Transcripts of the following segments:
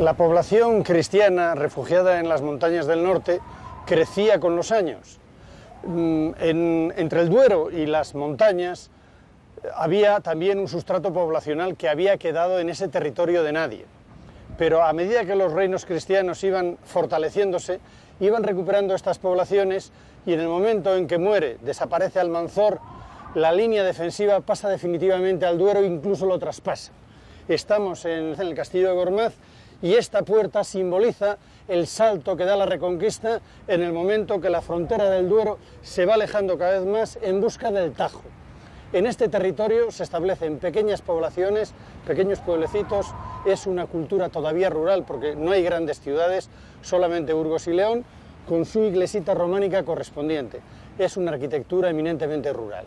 La población cristiana refugiada en las montañas del norte crecía con los años. Entre el Duero y las montañas había también un sustrato poblacional que había quedado en ese territorio de nadie. Pero a medida que los reinos cristianos iban fortaleciéndose, iban recuperando estas poblaciones y en el momento en que muere, desaparece Almanzor, la línea defensiva pasa definitivamente al Duero e incluso lo traspasa. Estamos en el castillo de Gormaz y esta puerta simboliza el salto que da la Reconquista en el momento que la frontera del Duero se va alejando cada vez más en busca del Tajo. En este territorio se establecen pequeñas poblaciones, pequeños pueblecitos, es una cultura todavía rural porque no hay grandes ciudades, solamente Burgos y León, con su iglesita románica correspondiente. Es una arquitectura eminentemente rural.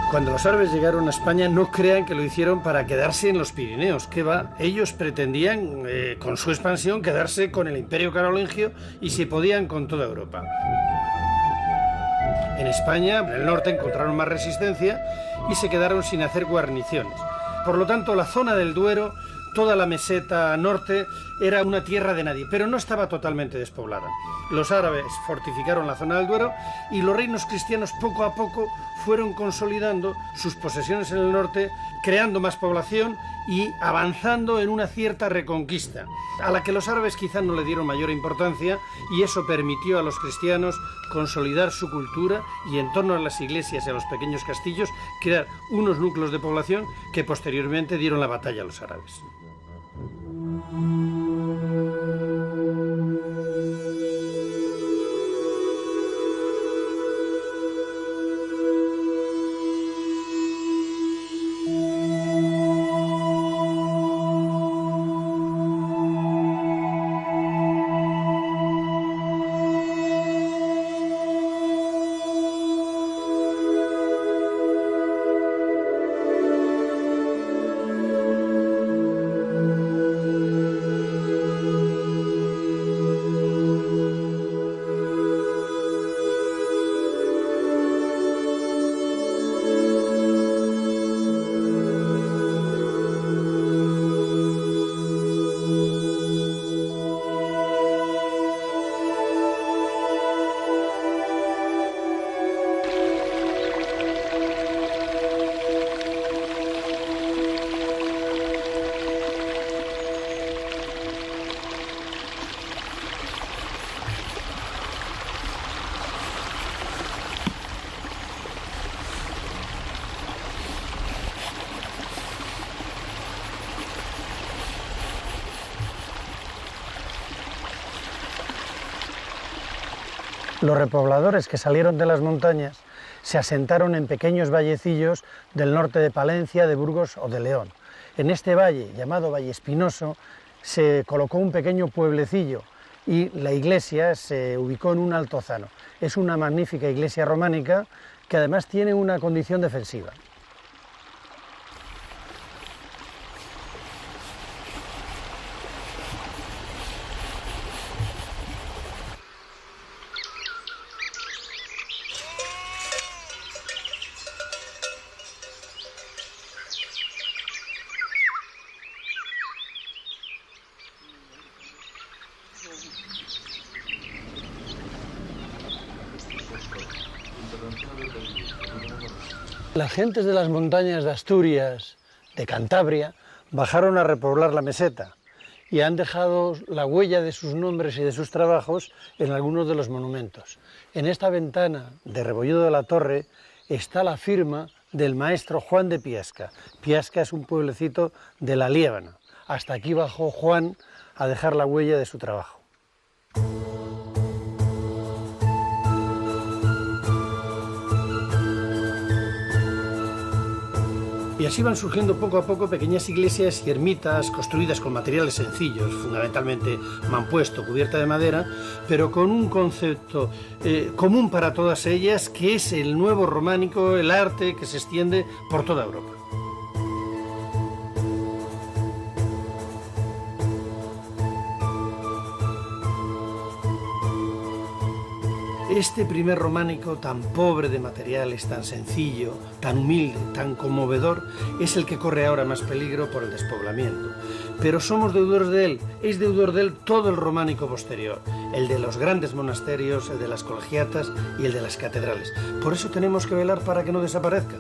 Cuando los árabes llegaron a España, no crean que lo hicieron para quedarse en los Pirineos, que va, ellos pretendían, con su expansión, quedarse con el Imperio Carolingio y si podían con toda Europa. En España, en el norte, encontraron más resistencia y se quedaron sin hacer guarniciones. Por lo tanto, la zona del Duero, toda la meseta norte, era una tierra de nadie, pero no estaba totalmente despoblada. Los árabes fortificaron la zona del Duero y los reinos cristianos poco a poco fueron consolidando sus posesiones en el norte, creando más población y avanzando en una cierta reconquista, a la que los árabes quizá no le dieron mayor importancia y eso permitió a los cristianos consolidar su cultura y en torno a las iglesias y a los pequeños castillos crear unos núcleos de población que posteriormente dieron la batalla a los árabes. Los repobladores que salieron de las montañas se asentaron en pequeños vallecillos del norte de Palencia, de Burgos o de León. En este valle, llamado Valle Espinoso, se colocó un pequeño pueblecillo y la iglesia se ubicó en un altozano. Es una magnífica iglesia románica que además tiene una condición defensiva. Las gentes de las montañas de Asturias, de Cantabria, bajaron a repoblar la meseta y han dejado la huella de sus nombres y de sus trabajos en algunos de los monumentos. En esta ventana de Rebolledo de la Torre está la firma del maestro Juan de Piasca. Piasca es un pueblecito de la Liébana. Hasta aquí bajó Juan a dejar la huella de su trabajo. Y así van surgiendo poco a poco pequeñas iglesias y ermitas construidas con materiales sencillos, fundamentalmente mampuesto, cubierta de madera, pero con un concepto común para todas ellas, que es el nuevo románico, el arte que se extiende por toda Europa. Este primer románico, tan pobre de materiales, tan sencillo, tan humilde, tan conmovedor, es el que corre ahora más peligro por el despoblamiento. Pero somos deudores de él, es deudor de él todo el románico posterior, el de los grandes monasterios, el de las colegiatas y el de las catedrales. Por eso tenemos que velar para que no desaparezca.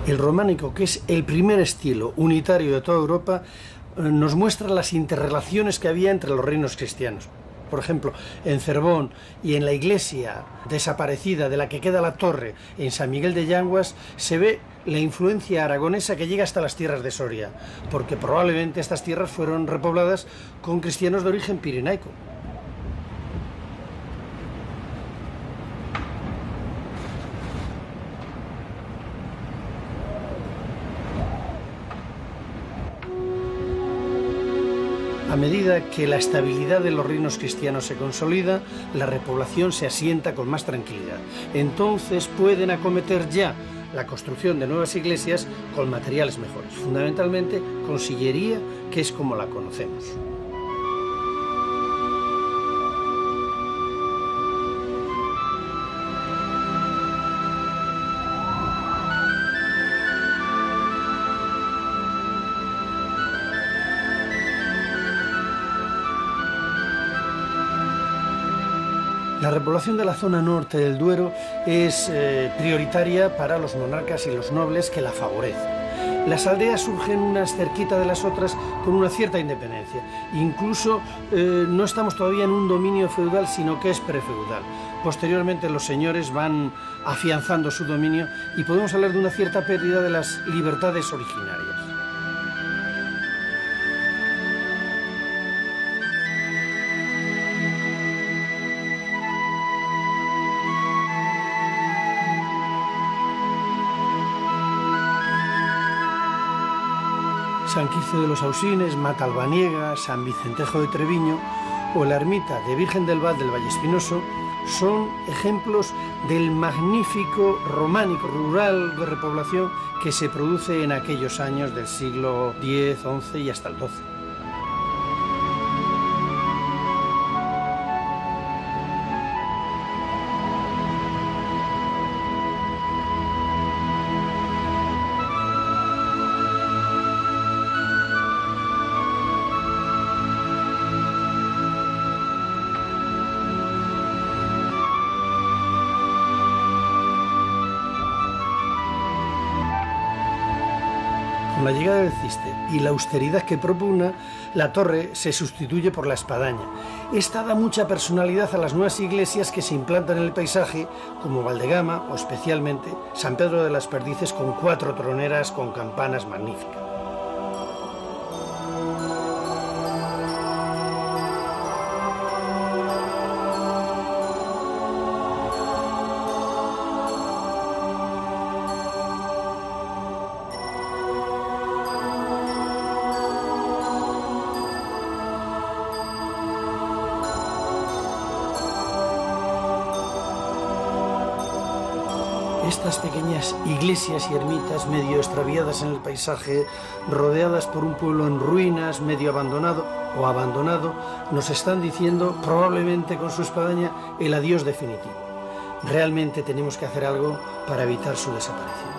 El románico, que es el primer estilo unitario de toda Europa, nos muestra las interrelaciones que había entre los reinos cristianos. Por ejemplo, en Cervón y en la iglesia desaparecida de la que queda la torre en San Miguel de Yanguas se ve la influencia aragonesa que llega hasta las tierras de Soria, porque probablemente estas tierras fueron repobladas con cristianos de origen pirenaico. A medida que la estabilidad de los reinos cristianos se consolida, la repoblación se asienta con más tranquilidad. Entonces pueden acometer ya la construcción de nuevas iglesias con materiales mejores, fundamentalmente con sillería, que es como la conocemos. La repoblación de la zona norte del Duero es prioritaria para los monarcas y los nobles que la favorecen. Las aldeas surgen unas cerquita de las otras con una cierta independencia. Incluso no estamos todavía en un dominio feudal, sino que es prefeudal. Posteriormente los señores van afianzando su dominio y podemos hablar de una cierta pérdida de las libertades originarias. San Quirce de los Ausines, Matalbaniega, San Vicentejo de Treviño o la ermita de Virgen del Val del Vallespinoso son ejemplos del magnífico románico rural de repoblación que se produce en aquellos años del siglo X, XI y hasta el XII. Con la llegada del Ciste y la austeridad que propugna, la torre se sustituye por la espadaña. Esta da mucha personalidad a las nuevas iglesias que se implantan en el paisaje, como Valdegama o especialmente San Pedro de las Perdices, con 4 troneras con campanas magníficas. Estas pequeñas iglesias y ermitas medio extraviadas en el paisaje, rodeadas por un pueblo en ruinas, medio abandonado, o abandonado, nos están diciendo, probablemente con su espadaña, el adiós definitivo. Realmente tenemos que hacer algo para evitar su desaparición.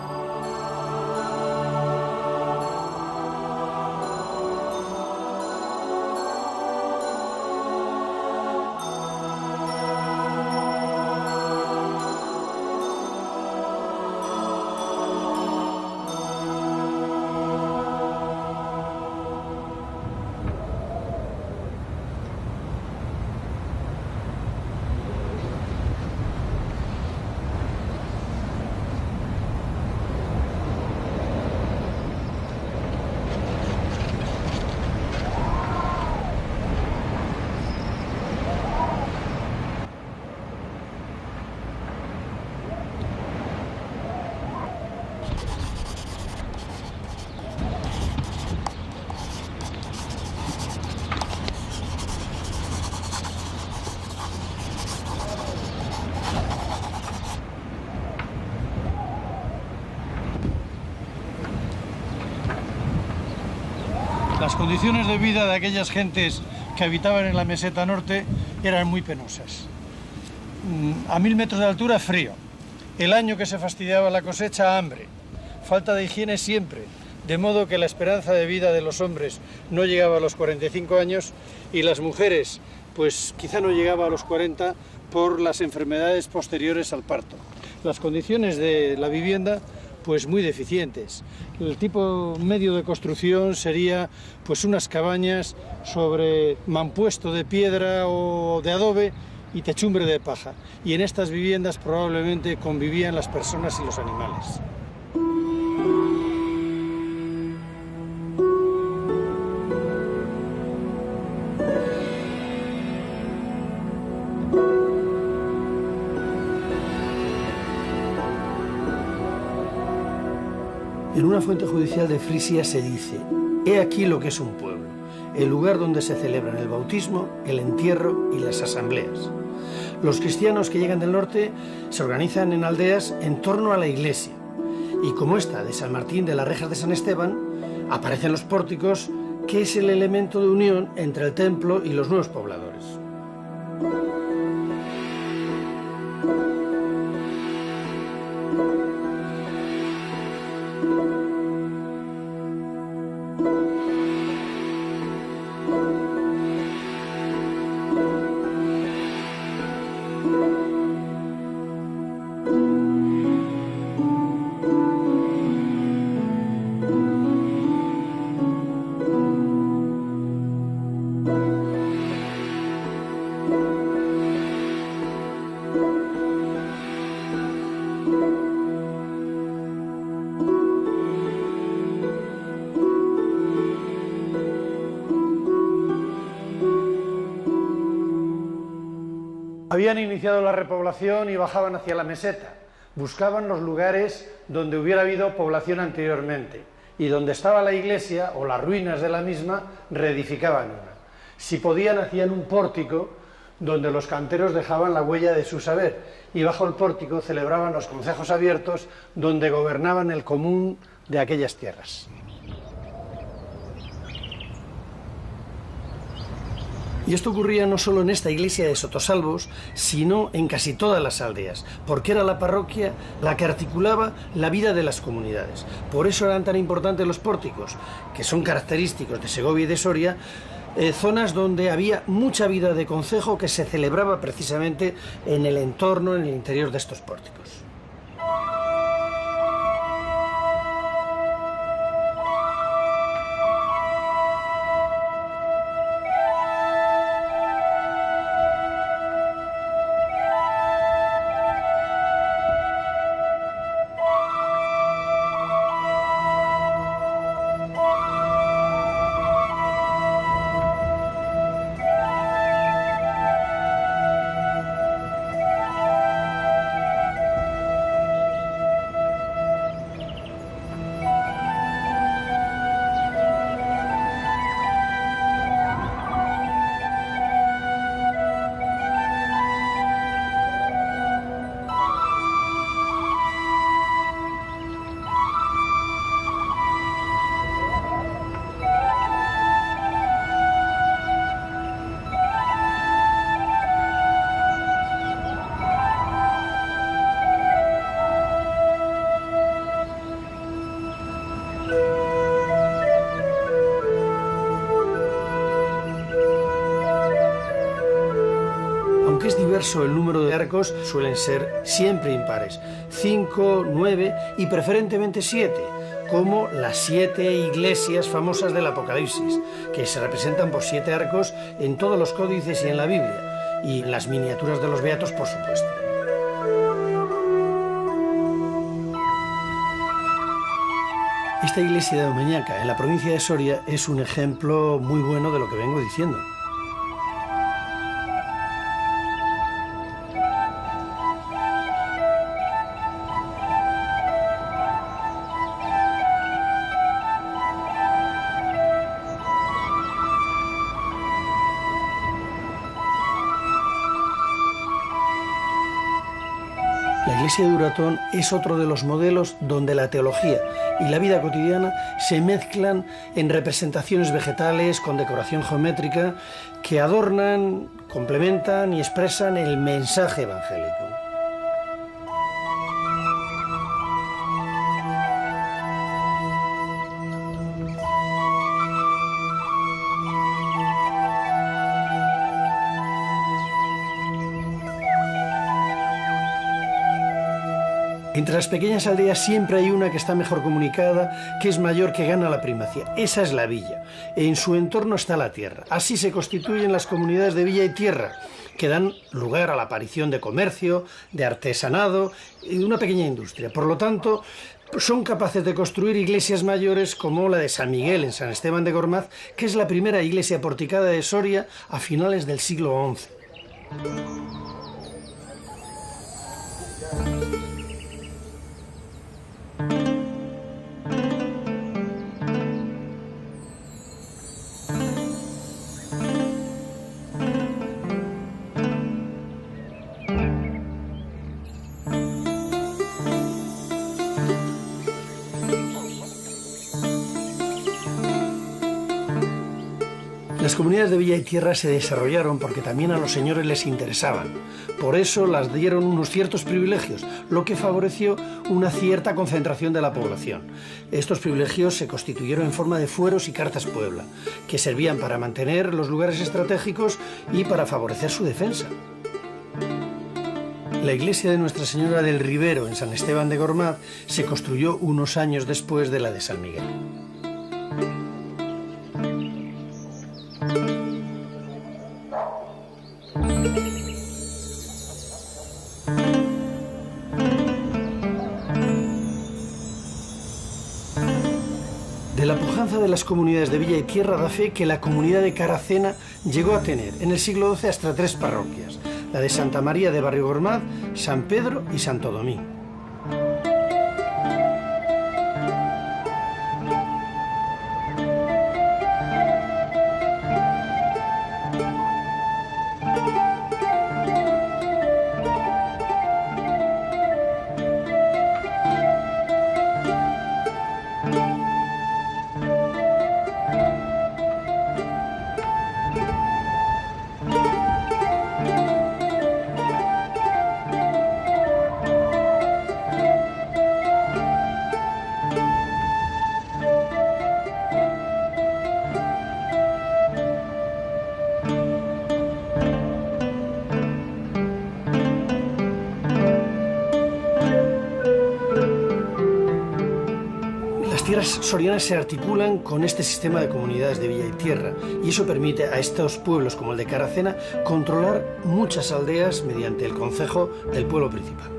Las condiciones de vida de aquellas gentes que habitaban en la meseta norte eran muy penosas. A 1000 metros de altura, frío. El año que se fastidiaba la cosecha, hambre. Falta de higiene siempre, de modo que la esperanza de vida de los hombres no llegaba a los 45 años y las mujeres, pues quizá no llegaba a los 40 por las enfermedades posteriores al parto. Las condiciones de la vivienda, pues muy deficientes. El tipo medio de construcción sería pues unas cabañas sobre mampuesto de piedra o de adobe y techumbre de paja. Y en estas viviendas probablemente convivían las personas y los animales. En una fuente judicial de Frisia se dice: «He aquí lo que es un pueblo, el lugar donde se celebran el bautismo, el entierro y las asambleas». Los cristianos que llegan del norte se organizan en aldeas en torno a la iglesia, y como esta de San Martín de las Rejas de San Esteban, aparecen los pórticos, que es el elemento de unión entre el templo y los nuevos pobladores. Habían iniciado la repoblación y bajaban hacia la meseta. Buscaban los lugares donde hubiera habido población anteriormente y donde estaba la iglesia o las ruinas de la misma, reedificaban una. Si podían, hacían un pórtico donde los canteros dejaban la huella de su saber y bajo el pórtico celebraban los concejos abiertos donde gobernaban el común de aquellas tierras. Y esto ocurría no solo en esta iglesia de Sotosalvos, sino en casi todas las aldeas, porque era la parroquia la que articulaba la vida de las comunidades. Por eso eran tan importantes los pórticos, que son característicos de Segovia y de Soria, zonas donde había mucha vida de concejo que se celebraba precisamente en el entorno, en el interior de estos pórticos. caso el número de arcos suelen ser siempre impares, 5, 9 y preferentemente 7, como las 7 iglesias famosas del Apocalipsis, que se representan por 7 arcos en todos los códices y en la Biblia, y en las miniaturas de los beatos, por supuesto. Esta iglesia de Domeñaca, en la provincia de Soria, es un ejemplo muy bueno de lo que vengo diciendo. La iglesia de Duratón es otro de los modelos donde la teología y la vida cotidiana se mezclan en representaciones vegetales con decoración geométrica que adornan, complementan y expresan el mensaje evangélico. Entre las pequeñas aldeas siempre hay una que está mejor comunicada, que es mayor, que gana la primacía. Esa es la villa. En su entorno está la tierra. Así se constituyen las comunidades de villa y tierra, que dan lugar a la aparición de comercio, de artesanado y de una pequeña industria. Por lo tanto, son capaces de construir iglesias mayores como la de San Miguel en San Esteban de Gormaz, que es la primera iglesia porticada de Soria a finales del siglo XI. Las comunidades de villa y tierra se desarrollaron porque también a los señores les interesaban. Por eso las dieron unos ciertos privilegios, lo que favoreció una cierta concentración de la población. Estos privilegios se constituyeron en forma de fueros y cartas puebla, que servían para mantener los lugares estratégicos y para favorecer su defensa. La iglesia de Nuestra Señora del Ribero en San Esteban de Gormaz se construyó unos años después de la de San Miguel. De la pujanza de las comunidades de villa y tierra da fe que la comunidad de Caracena llegó a tener en el siglo XII hasta 3 parroquias, la de Santa María de Barrio Gormaz, San Pedro y Santo Domingo. Las tierras sorianas se articulan con este sistema de comunidades de villa y tierra, y eso permite a estos pueblos como el de Caracena controlar muchas aldeas mediante el concejo del pueblo principal.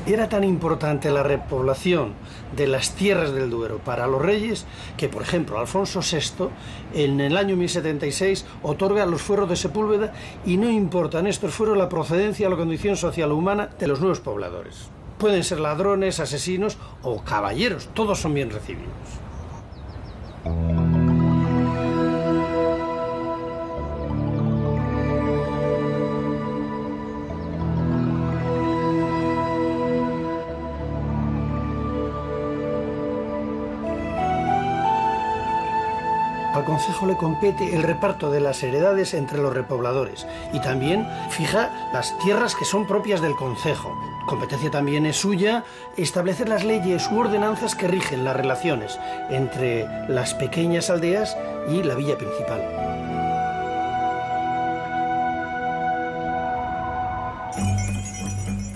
Era tan importante la repoblación de las tierras del Duero para los reyes que, por ejemplo, Alfonso VI, en el año 1076, otorga los fueros de Sepúlveda y no importa en estos fueros la procedencia o la condición social o humana de los nuevos pobladores. Pueden ser ladrones, asesinos o caballeros, todos son bien recibidos. Al concejo le compete el reparto de las heredades entre los repobladores y también fija las tierras que son propias del concejo. competencia también es suya establecer las leyes u ordenanzas que rigen las relaciones entre las pequeñas aldeas y la villa principal.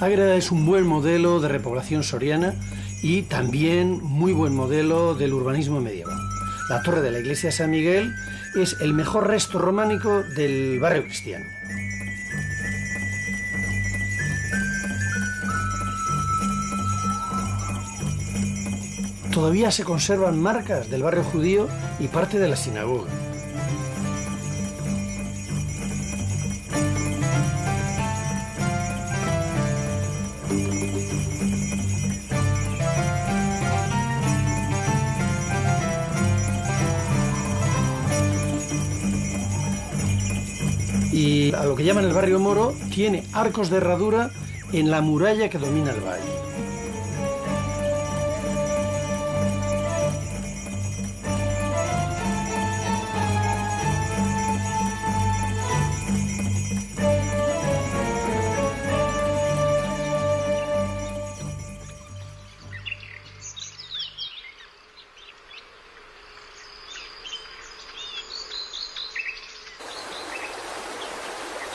Ágreda es un buen modelo de repoblación soriana y también muy buen modelo del urbanismo medieval. La torre de la iglesia de San Miguel es el mejor resto románico del barrio cristiano. Todavía se conservan marcas del barrio judío y parte de la sinagoga. Y a lo que llaman el barrio moro, tiene arcos de herradura en la muralla que domina el valle.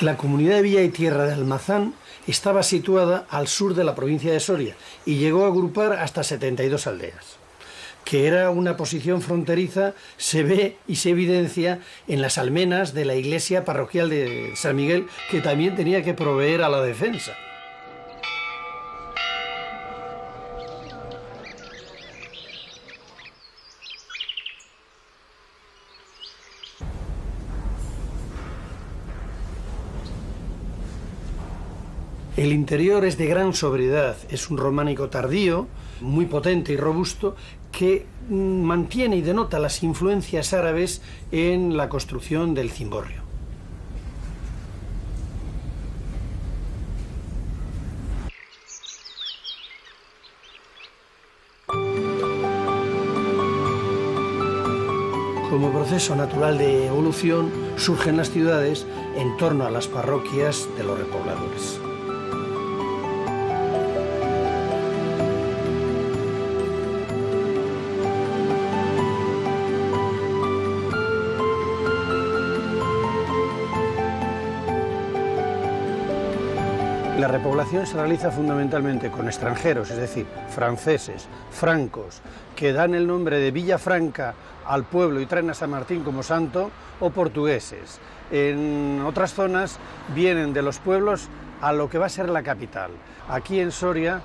La comunidad de Villa y Tierra de Almazán estaba situada al sur de la provincia de Soria y llegó a agrupar hasta 72 aldeas. Que era una posición fronteriza se ve y se evidencia en las almenas de la iglesia parroquial de San Miguel, que también tenía que proveer a la defensa. El interior es de gran sobriedad, es un románico tardío, muy potente y robusto, que mantiene y denota las influencias árabes en la construcción del cimborrio. Como proceso natural de evolución, surgen las ciudades en torno a las parroquias de los repobladores. La repoblación se realiza fundamentalmente con extranjeros, es decir, franceses, francos, que dan el nombre de Villafranca al pueblo y traen a San Martín como santo, o portugueses. En otras zonas vienen de los pueblos a lo que va a ser la capital. Aquí en Soria,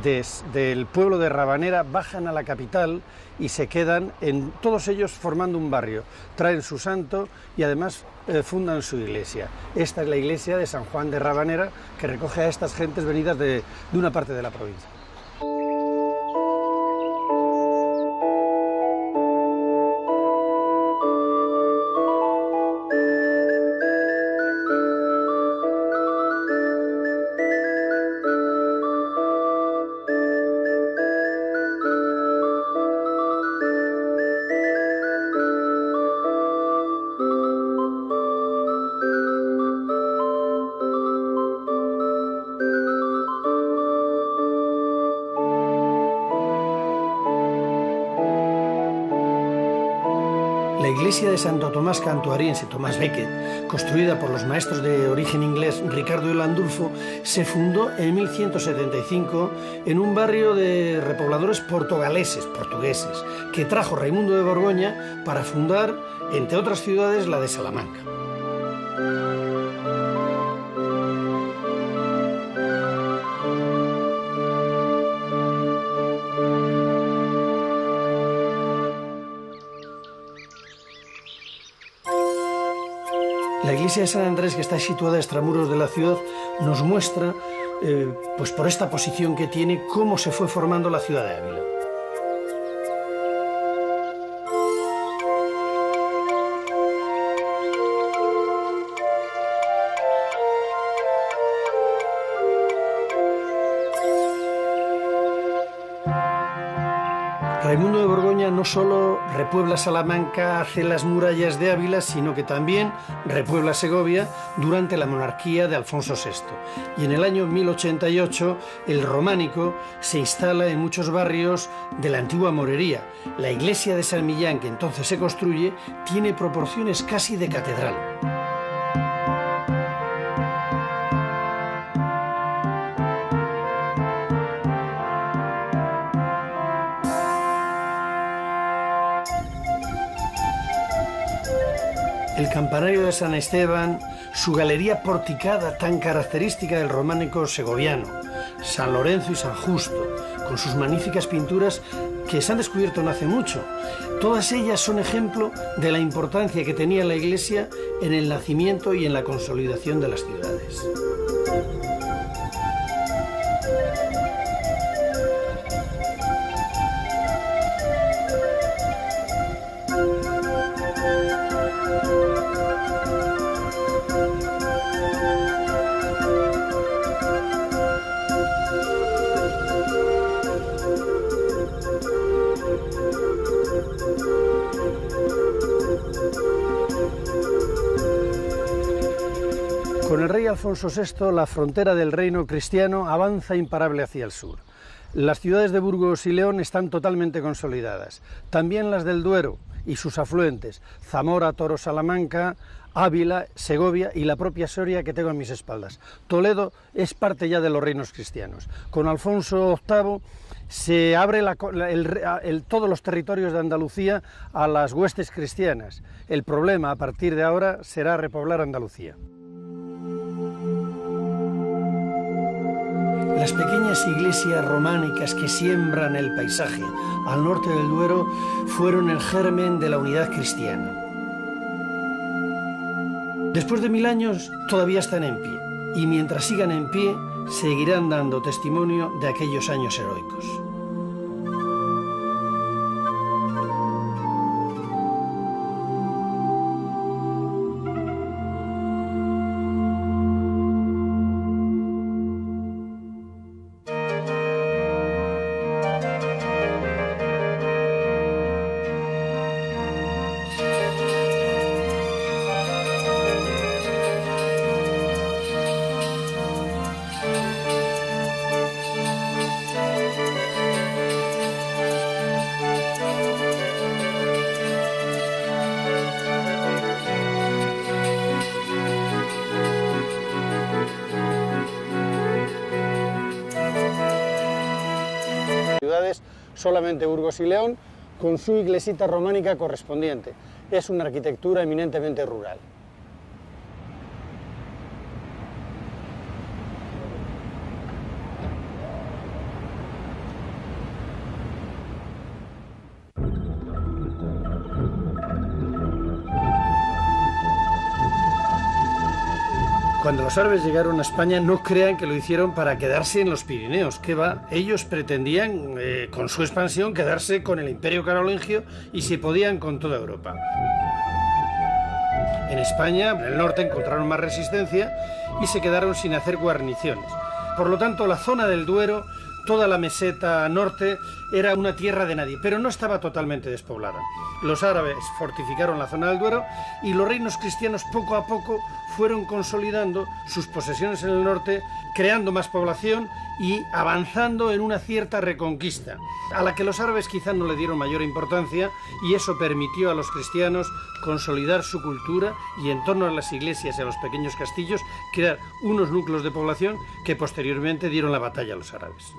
desde el pueblo de Rabanera, bajan a la capital y se quedan, todos ellos formando un barrio. Traen su santo y además fundan su iglesia. Esta es la iglesia de San Juan de Rabanera, que recoge a estas gentes venidas de una parte de la provincia. La iglesia de Santo Tomás Cantuariense, Tomás Becket, construida por los maestros de origen inglés Ricardo y Landulfo, se fundó en 1175 en un barrio de repobladores portugueses, que trajo Raimundo de Borgoña para fundar, entre otras ciudades, la de Salamanca. La iglesia de San Andrés, que está situada a extramuros de la ciudad, nos muestra, pues por esta posición que tiene, cómo se fue formando la ciudad de Ávila. Raimundo de Borgoña no solo repuebla Salamanca, hace las murallas de Ávila, sino que también repuebla Segovia durante la monarquía de Alfonso VI. Y en el año 1088 el románico se instala en muchos barrios de la antigua morería. La iglesia de San Millán, que entonces se construye, tiene proporciones casi de catedral. El campanario de San Esteban, su galería porticada tan característica del románico segoviano, San Lorenzo y San Justo, con sus magníficas pinturas que se han descubierto no hace mucho. Todas ellas son ejemplo de la importancia que tenía la Iglesia en el nacimiento y en la consolidación de las ciudades. Con el rey Alfonso VI, la frontera del reino cristiano avanza imparable hacia el sur. Las ciudades de Burgos y León están totalmente consolidadas, también las del Duero y sus afluentes, Zamora, Toro, Salamanca, Ávila, Segovia y la propia Soria que tengo a mis espaldas. Toledo es parte ya de los reinos cristianos. Con Alfonso VIII se abre todos los territorios de Andalucía a las huestes cristianas. El problema a partir de ahora será repoblar Andalucía. Las pequeñas iglesias románicas que siembran el paisaje al norte del Duero fueron el germen de la unidad cristiana. Después de 1000 años todavía están en pie, y mientras sigan en pie seguirán dando testimonio de aquellos años heroicos. Solamente Burgos y León, con su iglesita románica correspondiente. Es una arquitectura eminentemente rural. Cuando los árabes llegaron a España, no crean que lo hicieron para quedarse en los Pirineos, que va, ellos pretendían, con su expansión, quedarse con el Imperio Carolingio y si podían con toda Europa. En España, en el norte, encontraron más resistencia y se quedaron sin hacer guarniciones. Por lo tanto, la zona del Duero, toda la meseta norte, era una tierra de nadie, pero no estaba totalmente despoblada. Los árabes fortificaron la zona del Duero y los reinos cristianos poco a poco fueron consolidando sus posesiones en el norte, creando más población y avanzando en una cierta reconquista, a la que los árabes quizá no le dieron mayor importancia, y eso permitió a los cristianos consolidar su cultura y en torno a las iglesias y a los pequeños castillos crear unos núcleos de población que posteriormente dieron la batalla a los árabes.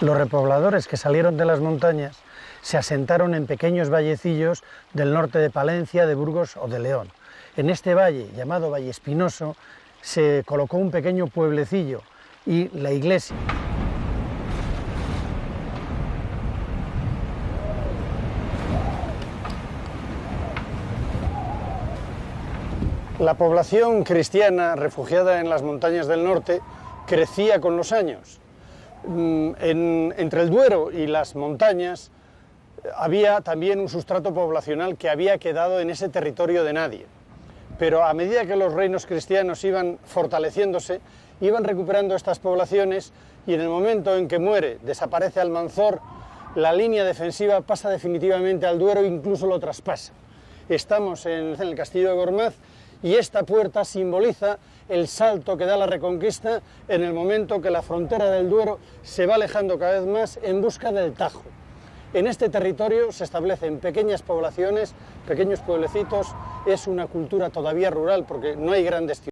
Los repobladores que salieron de las montañas se asentaron en pequeños vallecillos del norte de Palencia, de Burgos o de León. En este valle, llamado Valle Espinoso, se colocó un pequeño pueblecillo y la iglesia. La población cristiana refugiada en las montañas del norte crecía con los años. Entre el Duero y las montañas había también un sustrato poblacional que había quedado en ese territorio de nadie. Pero a medida que los reinos cristianos iban fortaleciéndose, iban recuperando estas poblaciones y en el momento en que muere, desaparece Almanzor, la línea defensiva pasa definitivamente al Duero e incluso lo traspasa. Estamos en el castillo de Gormaz y esta puerta simboliza el salto que da la Reconquista en el momento que la frontera del Duero se va alejando cada vez más en busca del Tajo. En este territorio se establecen pequeñas poblaciones, pequeños pueblecitos, es una cultura todavía rural porque no hay grandes ciudades.